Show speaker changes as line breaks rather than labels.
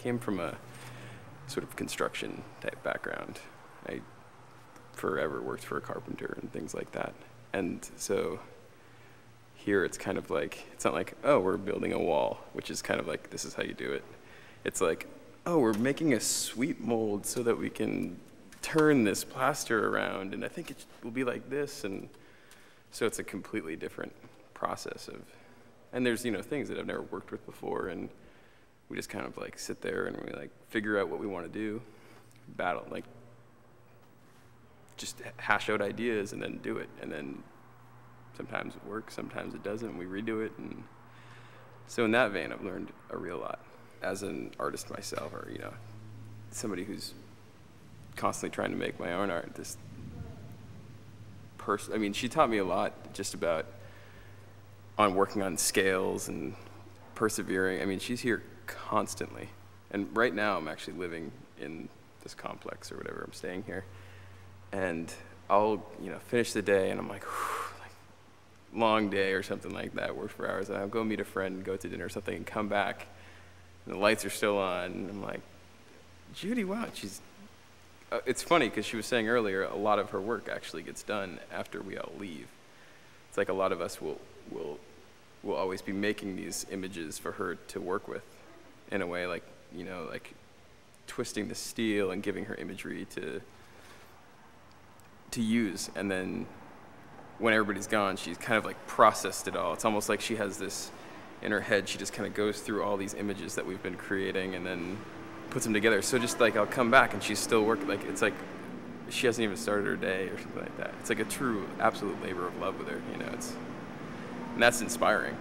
came from a sort of construction type background. I forever worked for a carpenter and things like that. And so here it's kind of like, it's not like, oh, we're building a wall, which is kind of like, this is how you do it. It's like, oh, we're making a sweep mold so that we can turn this plaster around, and I think it will be like this. And so it's a completely different process of, and there's, you know, things that I've never worked with before, and we just kind of like sit there and we like figure out what we want to do, battle, like just hash out ideas and then do it. And then sometimes it works, sometimes it doesn't, and we redo it. And so in that vein, I've learned a real lot as an artist myself, or, you know, somebody who's constantly trying to make my own art. This person, I mean, she taught me a lot just about on working on scales and persevering. I mean, she's here constantly. And right now I'm actually living in this complex or whatever, I'm staying here. And I'll, you know, finish the day and I'm like, whew, like long day or something like that, work for hours, and I'll go meet a friend, go to dinner or something, and come back and the lights are still on, and I'm like, Judy, wow, she's, it's funny because she was saying earlier, a lot of her work actually gets done after we all leave. It's like a lot of us will always be making these images for her to work with in a way, like, you know, like twisting the steel and giving her imagery to use. And then when everybody's gone, she's kind of like processed it all. It's almost like she has this in her head, she just kind of goes through all these images that we've been creating and then puts them together. So just like I'll come back and she's still working, like it's like she hasn't even started her day or something like that. It's like a true, absolute labor of love with her, you know. And that's inspiring.